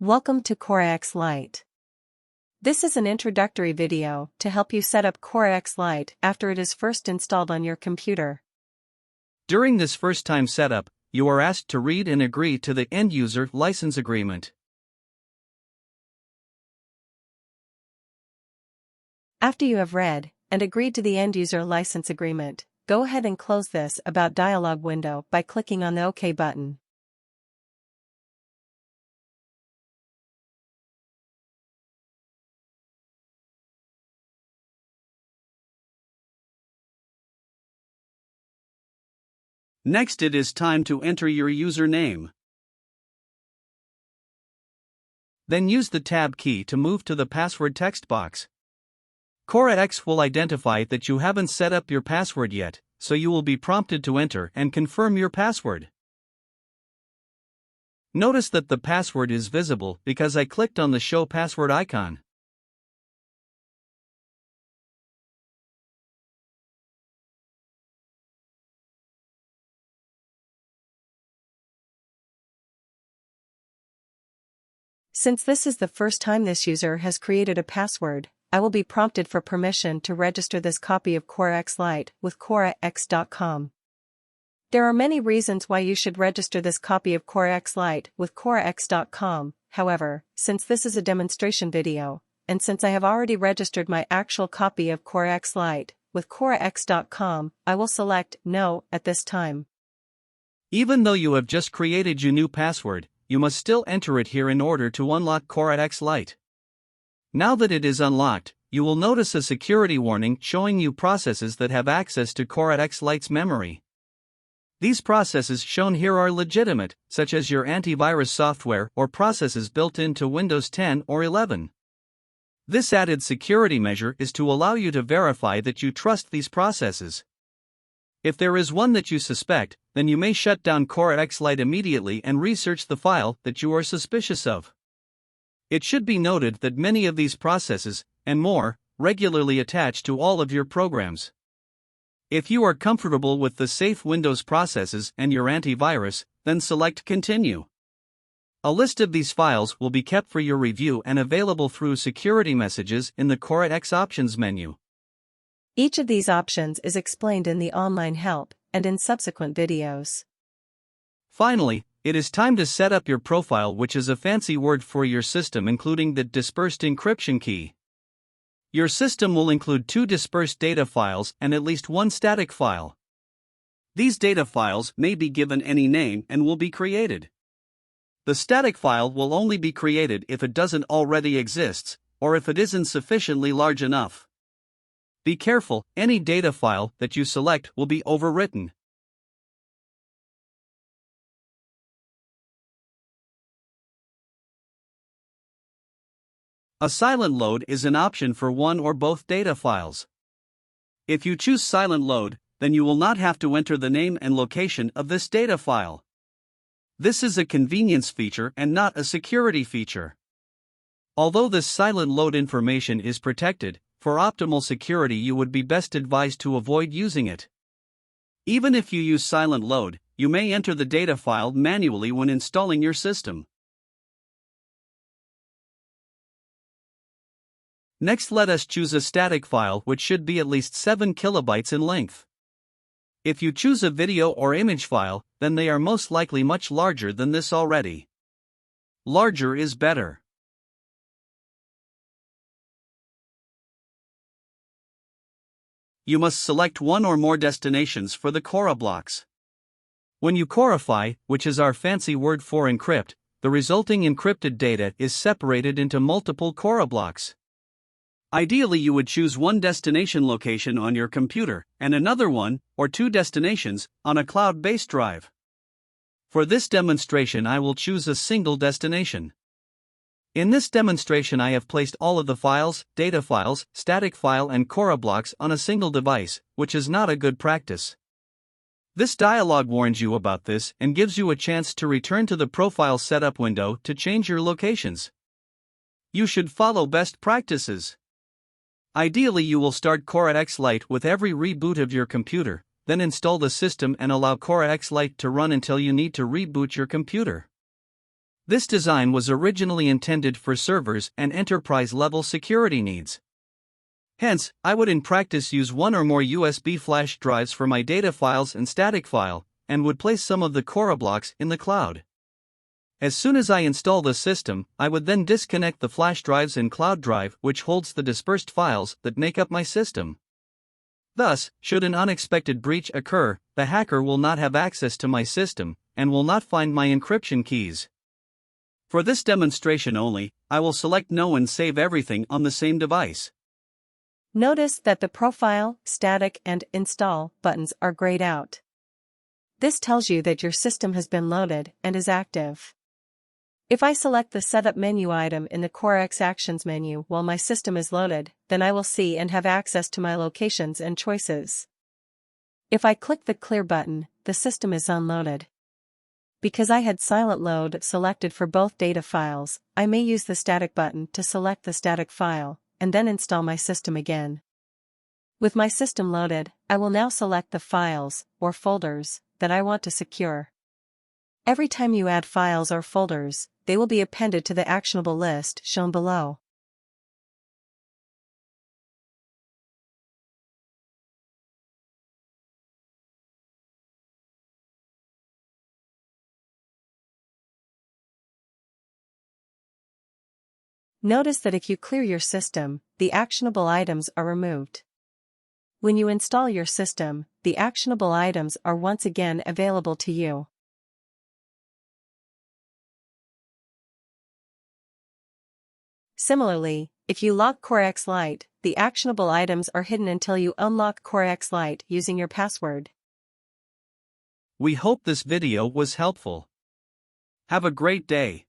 Welcome to CORA X Lite. This is an introductory video to help you set up CORA X Lite after it is first installed on your computer. During this first-time setup, you are asked to read and agree to the end-user license agreement. After you have read and agreed to the end-user license agreement, go ahead and close this About dialog window by clicking on the OK button. Next, it is time to enter your username. Then use the Tab key to move to the password text box. CORA X will identify that you haven't set up your password yet, so you will be prompted to enter and confirm your password. Notice that the password is visible because I clicked on the Show Password icon. Since this is the first time this user has created a password, I will be prompted for permission to register this copy of CORA X Lite with CORAX.com. There are many reasons why you should register this copy of CORA X Lite with CORAX.com. However, since this is a demonstration video, and since I have already registered my actual copy of CORA X Lite with CORAX.com, I will select No at this time. Even though you have just created your new password, you must still enter it here in order to unlock CORA X Lite. Now that it is unlocked, you will notice a security warning showing you processes that have access to CORA X Lite's memory. These processes shown here are legitimate, such as your antivirus software or processes built into Windows 10 or 11. This added security measure is to allow you to verify that you trust these processes. If there is one that you suspect, then you may shut down CORA X Lite immediately and research the file that you are suspicious of. It should be noted that many of these processes, and more, regularly attach to all of your programs. If you are comfortable with the safe Windows processes and your antivirus, then select Continue. A list of these files will be kept for your review and available through security messages in the CORA X Options menu. Each of these options is explained in the online help and in subsequent videos. Finally, it is time to set up your profile, which is a fancy word for your system including the dispersed encryption key. Your system will include 2 dispersed data files and at least 1 static file. These data files may be given any name and will be created. The static file will only be created if it doesn't already exist, or if it isn't sufficiently large enough. Be careful, any data file that you select will be overwritten. A silent load is an option for one or both data files. If you choose silent load, then you will not have to enter the name and location of this data file. This is a convenience feature and not a security feature. Although this silent load information is protected, for optimal security you would be best advised to avoid using it. Even if you use silent load, you may enter the data file manually when installing your system. Next, let us choose a static file which should be at least 7 kilobytes in length. If you choose a video or image file, then they are most likely much larger than this already. Larger is better. You must select one or more destinations for the CORA blocks. When you CORAfy, which is our fancy word for encrypt, the resulting encrypted data is separated into multiple CORA blocks. Ideally, you would choose one destination location on your computer and another one, or 2 destinations, on a cloud-based drive. For this demonstration, I will choose a single destination. In this demonstration, I have placed all of the files, data files, static file and CORA blocks on a single device, which is not a good practice. This dialog warns you about this and gives you a chance to return to the Profile Setup window to change your locations. You should follow best practices. Ideally, you will start CORA X Lite with every reboot of your computer, then install the system and allow CORA X Lite to run until you need to reboot your computer. This design was originally intended for servers and enterprise-level security needs. Hence, I would in practice use one or more USB flash drives for my data files and static file, and would place some of the CORA blocks in the cloud. As soon as I install the system, I would then disconnect the flash drives and cloud drive which holds the dispersed files that make up my system. Thus, should an unexpected breach occur, the hacker will not have access to my system, and will not find my encryption keys. For this demonstration only, I will select No and save everything on the same device. Notice that the Profile, Static and Install buttons are grayed out. This tells you that your system has been loaded and is active. If I select the Setup menu item in the CORA X Actions menu while my system is loaded, then I will see and have access to my locations and choices. If I click the Clear button, the system is unloaded. Because I had Silent Load selected for both data files, I may use the Static button to select the static file, and then install my system again. With my system loaded, I will now select the files, or folders, that I want to secure. Every time you add files or folders, they will be appended to the actionable list shown below. Notice that if you clear your system, the actionable items are removed. When you install your system, the actionable items are once again available to you. Similarly, if you lock CORA X Lite, the actionable items are hidden until you unlock CORA X Lite using your password. We hope this video was helpful. Have a great day.